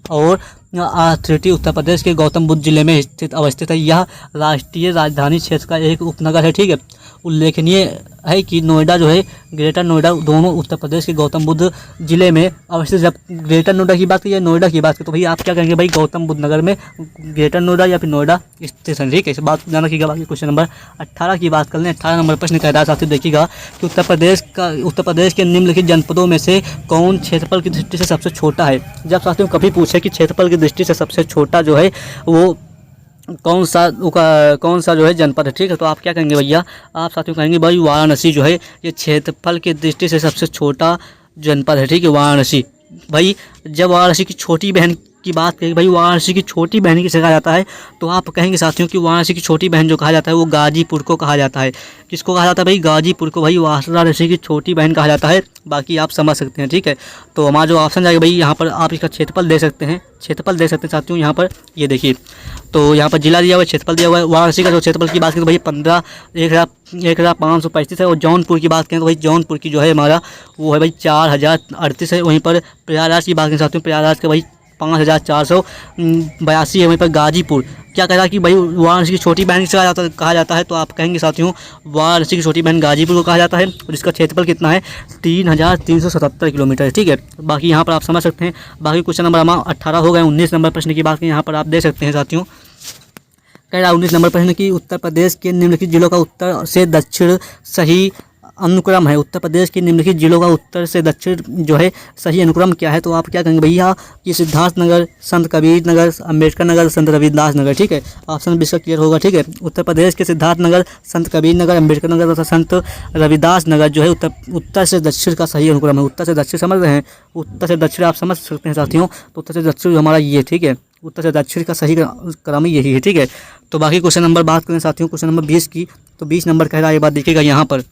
और अथॉरिटी उत्तर प्रदेश के गौतम बुद्ध जिले में स्थित अवस्थित है। यह राष्ट्रीय राजधानी क्षेत्र का एक उपनगर है। ठीक है, उल्लेखनीय है कि नोएडा जो है ग्रेटर नोएडा दोनों उत्तर प्रदेश के गौतम बुद्ध जिले में अवस्थित। जब ग्रेटर नोएडा की बात की नोएडा की बात की तो भाई आप क्या कहेंगे? भाई गौतम बुद्ध नगर में ग्रेटर नोएडा या फिर नोएडा स्थित है। ठीक है, इस बात को ध्यान रखिएगा। बाकी क्वेश्चन नंबर 18 की बात कर लें। 18 नंबर प्रश्न कह रहा है, साथियों देखिएगा कि उत्तर प्रदेश के निम्नलिखित जनपदों में से कौन क्षेत्रफल की दृष्टि से सबसे छोटा है? जब साथियों कभी पूछे कि क्षेत्रफल की दृष्टि से सबसे छोटा जो है वो कौन सा जो है जनपद है? ठीक है, तो आप क्या कहेंगे भैया? आप साथियों कहेंगे भाई वाराणसी जो है ये क्षेत्रफल की दृष्टि से सबसे छोटा जनपद है। ठीक है, वाराणसी। भाई जब वाराणसी की छोटी बहन की बात करें, भाई वाराणसी की छोटी बहन किसे कहा जाता है? तो आप कहेंगे साथियों कि वाराणसी की छोटी बहन जो कहा जाता है वो गाजीपुर को कहा जाता है। किसको कहा जाता है भाई? गाजीपुर को भाई वाराणसी की छोटी बहन कहा जाता है। बाकी आप समझ सकते हैं। ठीक है, तो हमारा जो ऑप्शन जाएगा भाई यहाँ पर आप इसका क्षेत्रफल दे सकते हैं। क्षेत्रफल दे सकते हैं साथियों यहाँ पर, ये देखिए, तो यहाँ पर जिला दिया हुआ है, क्षेत्रफल दिया हुआ है। वाराणसी का जो क्षेत्रफल की बात करें तो भाई 15,1535 है। और जौनपुर की बात करें तो भाई जौनपुर की जो है हमारा वो है भाई 4038 है। वहीं पर प्रयागराज की बात करें साथियों, प्रयागराज का भाई 5482 है। वहीं पर गाजीपुर क्या कह रहा है कि भाई वाराणसी की छोटी बहन किसे कहा जाता है? तो आप कहेंगे साथियों वाराणसी की छोटी बहन गाजीपुर को कहा जाता है। और इसका क्षेत्रफल कितना है? 3377 किलोमीटर है। ठीक है, बाकी यहाँ पर आप समझ सकते हैं। बाकी क्वेश्चन नंबर हमारा 18 हो गए। 19 नंबर प्रश्न की बात करें यहाँ पर आप दे सकते हैं साथियों। कह रहा है 19 नंबर प्रश्न की उत्तर प्रदेश के निम्नलिखित जिलों का उत्तर से दक्षिण सही अनुक्रम है। उत्तर प्रदेश के निम्नलिखित जिलों का उत्तर से दक्षिण जो है सही अनुक्रम क्या है? तो आप क्या कहेंगे भैया कि सिद्धार्थ नगर, संत कबीर नगर, अम्बेडकर नगर, संत रविदास नगर। ठीक है, ऑप्शन भी इसका क्लियर होगा। ठीक है, उत्तर प्रदेश के सिद्धार्थ नगर, संत कबीर नगर, अम्बेडकर नगर तथा संत रविदास नगर जो है उत्तर से दक्षिण का सही अनुक्रम है। उत्तर से दक्षिण समझ रहे हैं? उत्तर से दक्षिण आप समझ सकते हैं साथियों। तो उत्तर से दक्षिण हमारा ये, ठीक है, उत्तर से दक्षिण का सही क्रम यही है। ठीक है, तो बाकी क्वेश्चन नंबर बात करें साथियों, क्वेश्चन नंबर 20 की, तो 20 नंबर कह रहा है, ये बात देखिएगा यहाँ पर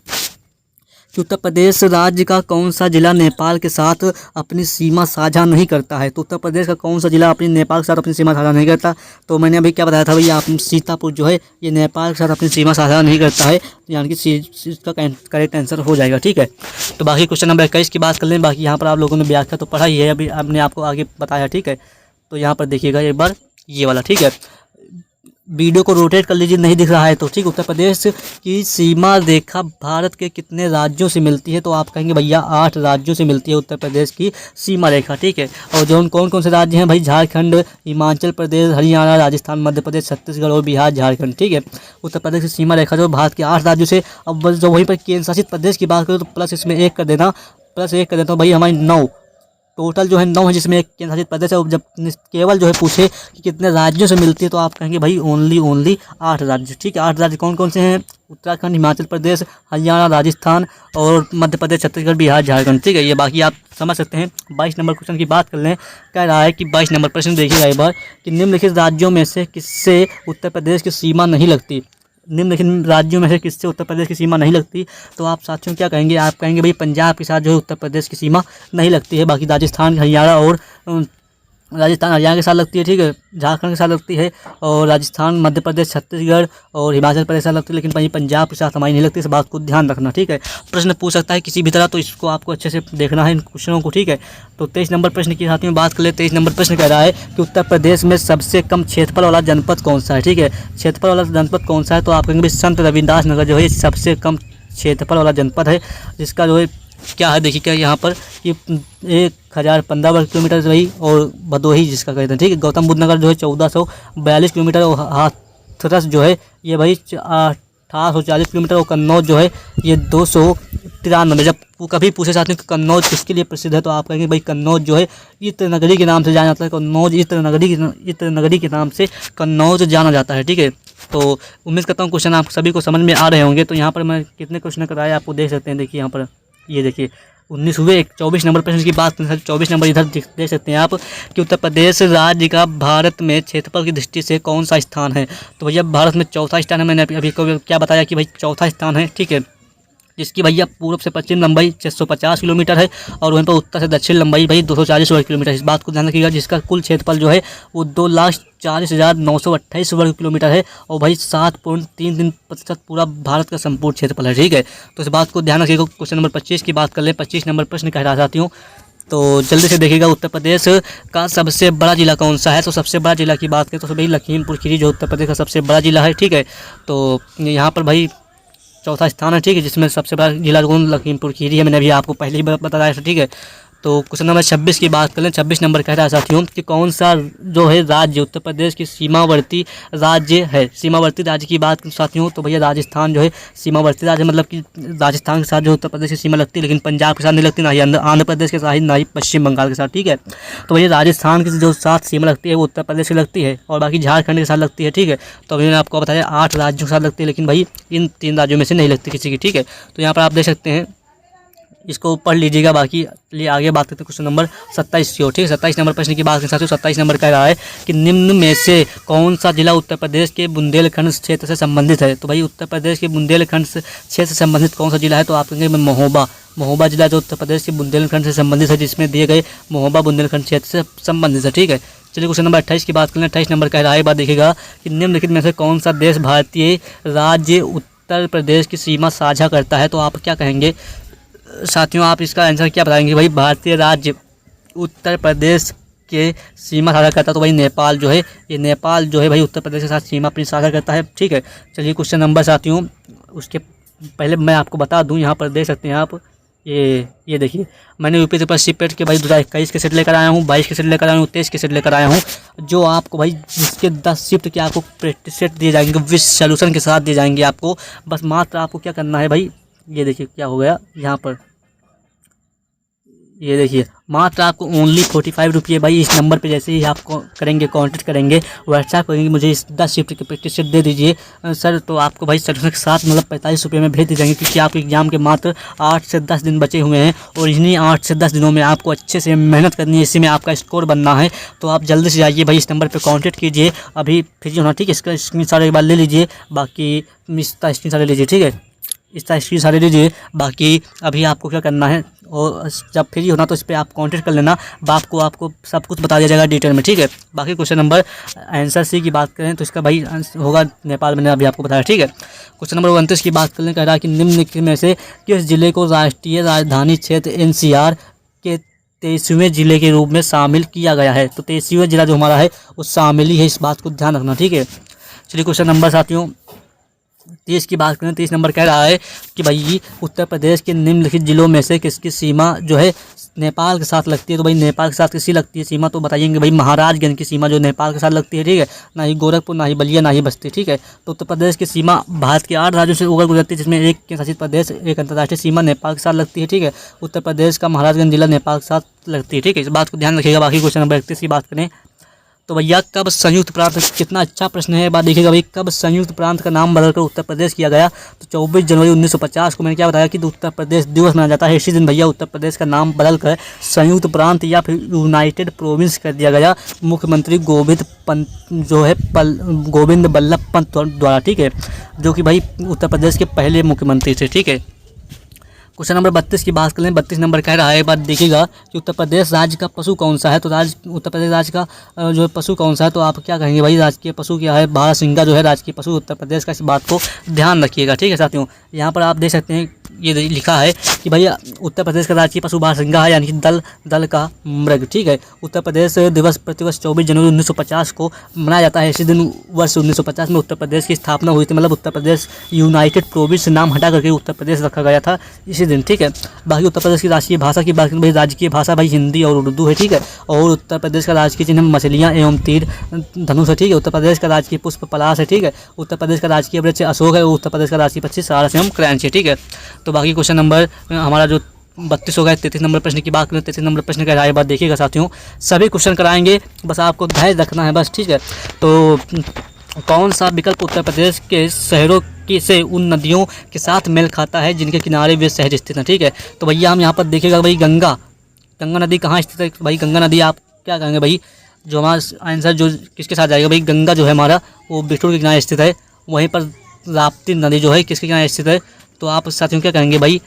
कि उत्तर प्रदेश राज्य का कौन सा जिला नेपाल के साथ अपनी सीमा साझा नहीं करता है? तो उत्तर प्रदेश का कौन सा जिला अपनी नेपाल के साथ अपनी सीमा साझा नहीं करता? तो मैंने अभी क्या बताया था भैया, आप सीतापुर जो है ये नेपाल के साथ अपनी सीमा साझा नहीं करता है, यानी कि इसका करेक्ट आंसर हो जाएगा। ठीक है, तो बाकी क्वेश्चन नंबर 21 की बात कर लें। बाकी यहाँ पर आप लोगों ने व्याख्या तो पढ़ा ही है, अभी आपने आपको आगे बताया। ठीक है, तो यहाँ पर देखिएगा एक बार ये वाला। ठीक है, वीडियो को रोटेट कर लीजिए, नहीं दिख रहा है तो। ठीक, उत्तर प्रदेश की सीमा रेखा भारत के कितने राज्यों से मिलती है? तो आप कहेंगे भैया 8 राज्यों से मिलती है उत्तर प्रदेश की सीमा रेखा। ठीक है, और जो कौन कौन से राज्य हैं भाई? झारखंड, हिमाचल प्रदेश, हरियाणा, राजस्थान, मध्य प्रदेश, छत्तीसगढ़ और बिहार, झारखंड। ठीक है, उत्तर प्रदेश की सीमा रेखा जो भारत के 8 राज्यों से। अब जो वहीं पर केंद्र शासित प्रदेश की बात करें तो प्लस इसमें 1 कर देना, प्लस 1 कर देता हूँ भाई, हमारी 9 टोटल जो है 9 है, जिसमें एक केंद्र शासित प्रदेश है। जब केवल जो है पूछे कि कितने राज्यों से मिलती है तो आप कहेंगे भाई ओनली 8 राज्य। ठीक है, 8 राज्य कौन कौन से हैं? उत्तराखंड, हिमाचल प्रदेश, हरियाणा, राजस्थान और मध्य प्रदेश, छत्तीसगढ़, बिहार, झारखंड। ठीक है, ये बाकी आप समझ सकते हैं। 22 नंबर क्वेश्चन की बात कर लें। कह रहा है कि 22 नंबर प्रश्न देखिएगा एक बार कि निम्नलिखित राज्यों में से किससे उत्तर प्रदेश की सीमा नहीं लगती? निम्नलिखित राज्यों में से किससे उत्तर प्रदेश की सीमा नहीं लगती? तो आप साथियों क्या कहेंगे? आप कहेंगे भाई पंजाब के साथ जो है उत्तर प्रदेश की सीमा नहीं लगती है। बाकी राजस्थान, हरियाणा और राजस्थान हरियाणा के साथ लगती है। ठीक है, झारखंड के साथ लगती है, और राजस्थान, मध्य प्रदेश, छत्तीसगढ़ और हिमाचल प्रदेश के साथ लगती है, लेकिन भाई पंजाब के साथ हमारी नहीं लगती। इस बात को ध्यान रखना। ठीक है, प्रश्न पूछ सकता है किसी भी तरह, तो इसको आपको अच्छे से देखना है इन क्वेश्चनों को। ठीक है, तो 23 नंबर प्रश्न की साथ में बात कर ले। 23 नंबर प्रश्न कह रहा है कि उत्तर प्रदेश में सबसे कम क्षेत्रफल वाला जनपद कौन सा है? ठीक है, क्षेत्रफल वाला जनपद कौन सा है? तो आप कहेंगे संत रविदास नगर जो है सबसे कम क्षेत्रफल वाला जनपद है, जिसका जो है क्या है देखिए क्या यहाँ पर कि 1015 वर्ग किलोमीटर से भाई, और भदोही जिसका कहते हैं, ठीक है। गौतम बुद्ध नगर जो है 1442 किलोमीटर, और हाथरस जो है ये भाई 1840 किलोमीटर, और कन्नौज जो है ये 293। जब कभी पूछे जाते हैं कि कन्नौज किसके लिए प्रसिद्ध है, तो आप कहेंगे भाई कन्नौज जो है इत्र नगरी के नाम से जाना जाता है। कन्नौज इत्र नगरी के नाम से कन्नौज जाना जाता है, ठीक है। तो उम्मीद करता हूँ क्वेश्चन आप सभी को समझ में आ रहे होंगे। तो यहाँ पर मैं कितने क्वेश्चन कराए आपको देख सकते हैं, देखिए यहाँ पर, ये देखिए 19 हुए। 24 नंबर प्रश्न की बात करें, 24 नंबर इधर देख सकते हैं आप कि उत्तर प्रदेश राज्य का भारत में क्षेत्रफल की दृष्टि से कौन सा स्थान है। तो भैया भारत में चौथा स्थान है। मैंने अभी को क्या बताया कि भाई चौथा स्थान है, ठीक है, जिसकी भैया पूर्व से पश्चिम लंबाई 650 किलोमीटर है, और वहीं पर उत्तर से दक्षिण लंबाई भाई 240 वर्ग किलोमीटर। इस बात को ध्यान रखिएगा, जिसका कुल क्षेत्रफल जो है वो 2,40,928 वर्ग किलोमीटर है, और भाई 7.33% पूरा भारत का संपूर्ण क्षेत्रफल है, ठीक है। तो इस बात को ध्यान रखिएगा। क्वेश्चन नंबर 25 की बात कर लें। 25 नंबर प्रश्न कह रहा चाहती हूँ, तो जल्दी से देखिएगा। उत्तर प्रदेश का सबसे बड़ा जिला कौन सा है। तो सबसे बड़ा जिला की बात करें तो भाई लखीमपुर खीरी जो उत्तर प्रदेश का सबसे बड़ा जिला है, ठीक है। तो यहाँ पर भाई चौथा स्थान है, ठीक है, जिसमें सबसे बड़ा जिला कौन लखीमपुर खीरी है। मैंने अभी आपको पहले ही बताया था, ठीक है। तो क्वेश्चन नंबर 26 की बात करें। 26 नंबर कह रहा साथियों कि कौन सा जो है राज्य उत्तर प्रदेश की सीमावर्ती राज्य है। सीमावर्ती राज्य की बात करें साथियों तो भैया राजस्थान जो है सीमावर्ती राज्य, मतलब कि राजस्थान के साथ जो उत्तर प्रदेश की सीमा लगती है, लेकिन पंजाब के साथ नहीं लगती, ना ही आंध्र प्रदेश के साथ, ना ही पश्चिम बंगाल के साथ, ठीक है। तो भैया राजस्थान की जो साथ सीमा लगती है वो उत्तर प्रदेश से लगती है, और बाकी झारखंड के साथ लगती है, ठीक है। तो अभी मैंने आपको बताया 8 राज्यों के साथ लगती है, लेकिन भाई इन 3 राज्यों में से नहीं लगती किसी की, ठीक है। तो यहाँ पर आप देख सकते हैं, इसको पढ़ लीजिएगा। बाकी लिए आगे बात करते हैं क्वेश्चन नंबर 27 की, ठीक है। 27 नंबर प्रश्न की बात करें साथियों, 27 नंबर कह रहा है कि निम्न में से कौन सा जिला उत्तर प्रदेश के बुंदेलखंड क्षेत्र से संबंधित है। तो भाई उत्तर प्रदेश के बुंदेलखंड क्षेत्र से संबंधित कौन सा जिला है, तो आप कहेंगे महोबा जिला जो उत्तर प्रदेश के बुंदेलखंड से संबंधित है, जिसमें दिए गए महोबा बुंदेलखंड क्षेत्र से संबंधित है, ठीक है। चलिए क्वेश्चन नंबर 28 की बात करें। 28 नंबर कह रहा है, बात देखिएगा कि निम्नलिखित में से कौन सा देश भारतीय राज्य उत्तर प्रदेश की सीमा साझा करता है। तो आप क्या कहेंगे साथियों, आप इसका आंसर क्या बताएंगे। भाई भारतीय राज्य उत्तर प्रदेश के सीमा साझा करता है, तो भाई नेपाल जो है, ये नेपाल जो है भाई उत्तर प्रदेश के साथ सीमा अपनी साझा करता है, ठीक है। चलिए क्वेश्चन नंबर साथियों, उसके पहले मैं आपको बता दूं, यहाँ पर देख सकते हैं आप, ये देखिए मैंने यूपी ट्रिपल सी पेट के भाई 2021 के सेट लेकर आया हूँ, 22 के सेट लेकर आया हूँ, 23 के सेट लेकर आया हूँ, जो आपको भाई जिसके 10 शिफ्ट के आपको प्रैक्टिस सेट दिए जाएंगे विद सोल्यूशन के साथ दिए जाएंगे आपको। बस मात्र आपको क्या करना है भाई, ये देखिए क्या हो गया यहाँ पर, ये देखिए मात्र आपको ओनली 45 रुपये भाई इस नंबर पे जैसे ही आपको करेंगे, कांटेक्ट करेंगे, व्हाट्सएप करेंगे, मुझे इस 10 शिफ्ट के प्रैक्टिस सेट दे दीजिए सर, तो आपको भाई सर्टिफिकेट के साथ मतलब 45 रुपये में भेज दी जाएंगे, क्योंकि आपके एग्जाम के मात्र 8 से 10 दिन बचे हुए हैं, और इन्हीं 8 से 10 दिनों में आपको अच्छे से मेहनत करनी है, इसी में आपका स्कोर बनना है। तो आप जल्दी से जाइए भाई, इस नंबर पर कॉन्टेक्ट कीजिए, अभी फ्री होना, ठीक है। इसका स्क्रीनशॉट एक बार ले लीजिए, बाकी इसका स्क्रीनशॉट ले लीजिए, ठीक है, इसका स्क्रीनशॉट ले लीजिए। बाकी अभी आपको क्या करना है, और जब फ्री होना तो इस पर आप कांटेक्ट कर लेना, आपको सब कुछ बता दिया जाएगा डिटेल में, ठीक है। बाकी क्वेश्चन नंबर आंसर सी की बात करें तो इसका भाई होगा नेपाल, मैंने अभी आपको बताया, ठीक है। क्वेश्चन नंबर 29 की बात करें, कह रहा है कि निम्नलिखित में से किस जिले को राष्ट्रीय राजधानी क्षेत्र NCR के 23वें जिले के रूप में शामिल किया गया है। तो 23वां जिला जो हमारा है वो शामिल ही है, इस बात को ध्यान रखना, ठीक है। चलिए क्वेश्चन नंबर साथियों 30 की बात करें। 30 नंबर कह रहा है कि भाई उत्तर प्रदेश के निम्नलिखित जिलों में से किसकी सीमा जो है नेपाल के साथ लगती है। तो भाई नेपाल के साथ किसकी लगती है सीमा, तो बताइएंगे भाई महाराजगंज की सीमा जो नेपाल के साथ लगती है, ठीक है। ना ही गोरखपुर, ना ही बलिया, ना ही बस्ती, ठीक है। तो उत्तर प्रदेश की सीमा भारत के 8 राज्यों से होकर गुजरती है, जिसमें एक केंद्र शासित प्रदेश, एक अंतर्राष्ट्रीय सीमा नेपाल के साथ लगती है, ठीक है। उत्तर प्रदेश का महाराजगंज जिला नेपाल के साथ लगती है, ठीक है, इस बात को ध्यान रखिएगा। बाकी क्वेश्चन नंबर 31 की बात करें तो भैया कब संयुक्त प्रांत, कितना अच्छा प्रश्न है, बात देखिएगा भाई, कब संयुक्त प्रांत का नाम बदलकर उत्तर प्रदेश किया गया। तो 24 जनवरी 1950 को मैंने क्या बताया कि उत्तर प्रदेश दिवस मनाया जाता है, इसी दिन भैया उत्तर प्रदेश का नाम बदलकर संयुक्त प्रांत या फिर यूनाइटेड प्रोविंस कर दिया गया, मुख्यमंत्री गोविंद बल्लभ पंत द्वारा, ठीक है, जो कि भाई उत्तर प्रदेश के पहले मुख्यमंत्री थे, ठीक है। क्वेश्चन नंबर 32 की बात करें। 32 नंबर कह रहा है, बात देखिएगा कि उत्तर प्रदेश राज्य का पशु कौन सा है। तो उत्तर प्रदेश राज्य का जो पशु कौन सा है, तो आप क्या कहेंगे भाई, राजकीय पशु क्या है, बारहसिंगा जो है राजकीय पशु उत्तर प्रदेश का, इस बात को ध्यान रखिएगा, ठीक है साथियों। यहाँ पर आप देख सकते हैं ये लिखा है कि भाई उत्तर प्रदेश का राजकीय पशु बारहसिंगा है, यानी कि दल का मृग। ठीक है, उत्तर प्रदेश दिवस प्रतिवर्ष 24 जनवरी 1950 को मनाया जाता है। इसी दिन वर्ष 1950 में उत्तर प्रदेश की स्थापना हुई थी, मतलब उत्तर प्रदेश यूनाइटेड प्रोविंस नाम हटा करके उत्तर प्रदेश रखा गया था इसी दिन। ठीक है, बाकी उत्तर प्रदेश की राष्ट्रीय भाषा की बात करें भाई, राजकीय भाषा भाई हिंदी और उर्दू है। ठीक है, और उत्तर प्रदेश का राजकीय चिन्ह मछलियाँ एवं तीर धनुष है। ठीक है, उत्तर प्रदेश का राजकीय पुष्प पलाश है। ठीक है, उत्तर प्रदेश का राजकीय वृक्ष अशोक है। उत्तर प्रदेश का राजकीय पक्षी सारस एवं क्रैंच है। ठीक है, तो बाकी क्वेश्चन नंबर हमारा जो 32 हो गया। 33 नंबर प्रश्न की बात करें, 33 नंबर प्रश्न का राय बात देखिएगा साथियों, सभी क्वेश्चन कराएंगे, बस आपको धैर्य रखना है बस। ठीक है, तो कौन सा विकल्प उत्तर प्रदेश के शहरों की से उन नदियों के साथ मेल खाता है जिनके किनारे वे शहर स्थित हैं। ठीक है, तो भैया हम यहाँ पर देखिएगा भाई, गंगा नदी कहाँ स्थित है भाई? गंगा नदी आप क्या कहेंगे भाई? जो हमारा आंसर जो किसके साथ जाएगा भाई? गंगा जो है हमारा वो बिठूर के किनारे स्थित है। वहीं पर राप्ती नदी जो है किसके किनारे स्थित है? तो आप साथियों क्या कहेंगे भाई?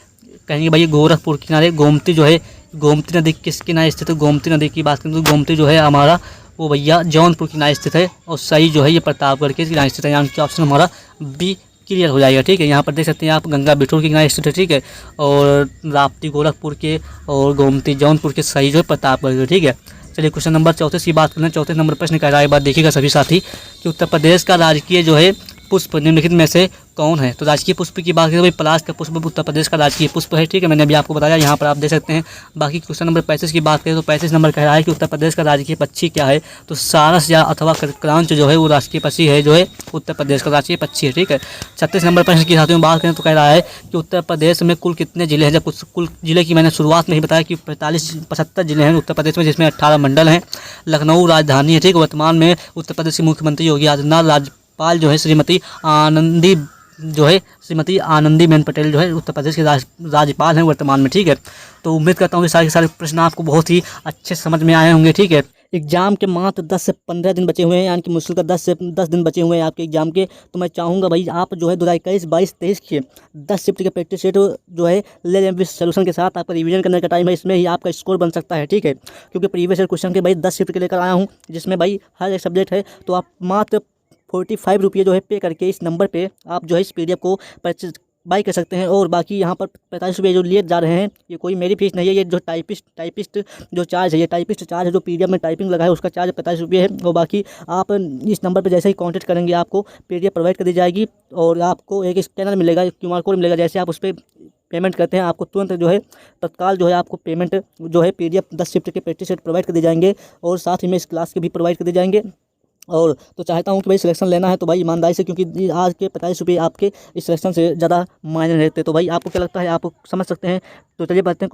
कहेंगे भाई गोरखपुर के किनारे। गोमती जो है, गोमती नदी किस किनारे स्थित है? गोमती नदी की बात करें तो गोमती जो है हमारा वो भैया जौनपुर के किनारे स्थित है। और सही जो है ये प्रतापगढ़ के किनारे स्थित है, यानी कि ऑप्शन हमारा बी क्लियर हो जाएगा। ठीक है, यहाँ पर देख सकते हैं आप, गंगा बिठूर के किनारे स्थित है। ठीक है, और राप्ती गोरखपुर के और गोमती जौनपुर के, सही जो है प्रतापगढ़ के। ठीक है, चलिए क्वेश्चन नंबर 34 की बात करें। 34 नंबर प्रश्न का राय बात देखिएगा सभी साथी कि उत्तर प्रदेश का राजकीय जो है पुष्प निम्नलिखित में से कौन है? तो राजकीय पुष्प की बात करें भाई, पलाश का पुष्प उत्तर प्रदेश का राजकीय पुष्प है। ठीक है, मैंने अभी आपको बताया, यहाँ पर आप देख सकते हैं। बाकी क्वेश्चन नंबर 35 की बात करें तो 35 नंबर कह रहा है कि उत्तर प्रदेश का राजकीय पक्षी क्या है? तो सारस या अथवा क्रांच जो है वो राजकीय पक्षी है, जो है उत्तर प्रदेश का राजकीय पक्षी है। ठीक है, 36 नंबर प्रश्न की साथियों में बात करें तो कह रहा है कि उत्तर प्रदेश में कुल कितने जिले हैं? जब कुल जिले की मैंने शुरुआत में ही बताया कि 75 जिले हैं उत्तर प्रदेश में, जिसमें 18 मंडल हैं। लखनऊ राजधानी है। ठीक है, वर्तमान में उत्तर प्रदेश के मुख्यमंत्री योगी आदित्यनाथ, राज्यपाल जो है श्रीमती आनंदीबेन पटेल जो है उत्तर प्रदेश के राज्यपाल हैं वर्तमान में। ठीक है, तो उम्मीद करता हूँ कि सारे के सारे प्रश्न आपको बहुत ही अच्छे समझ में आए होंगे। ठीक है, एग्जाम के मात्र 10 से 15 दिन बचे हुए हैं, यानी कि मुश्किल का 10 से 10 दिन बचे हुए हैं आपके एग्जाम के। तो मैं चाहूँगा भाई आप जो है 2021, 22, 23 के 10 शिफ्ट के प्रैक्टिस सेट जो है ले लें विद सॉल्यूशन के साथ। आपका रिवीजन करने का टाइम है, इसमें ही आपका स्कोर बन सकता है। ठीक है, क्योंकि प्रीवियस ईयर क्वेश्चन के भाई 10 शिफ्ट के लेकर आया हूँ, जिसमें भाई हर एक सब्जेक्ट है। तो आप मात्र 45 रुपये जो है पे करके इस नंबर पे आप जो है इस PDF को परचेज बाई कर सकते हैं। और बाकी यहाँ पर 45 रुपये जो लिए जा रहे हैं, ये कोई मेरी फीस नहीं है, ये जो टाइपिस्ट जो चार्ज है, ये टाइपिस्ट चार्ज है, जो PDF में टाइपिंग लगा है उसका चार्ज 45 रुपये है। और बाकी आप इस नंबर पर जैसे ही कॉन्टेक्ट करेंगे आपको PDF प्रोवाइड कर दी जाएगी और आपको एक स्कैनर मिलेगा, QR कोड मिलेगा। जैसे आप उस पर पेमेंट करते हैं, आपको तुरंत जो है तत्काल जो है आपको पेमेंट जो है PDF 10 शिफ्ट के प्रैक्टिस सेट प्रोवाइड कर दिए जाएंगे और साथ ही में इस क्लास के भी प्रोवाइड कर दिए जाएंगे। और तो चाहता हूँ कि भाई सिलेक्शन लेना है तो भाई ईमानदारी से, क्योंकि आज के 45 रुपये आपके इस सिलेक्शन से ज़्यादा मायने रहते। तो भाई आपको क्या लगता है, आप समझ सकते हैं। तो चलिए बढ़ते हैं।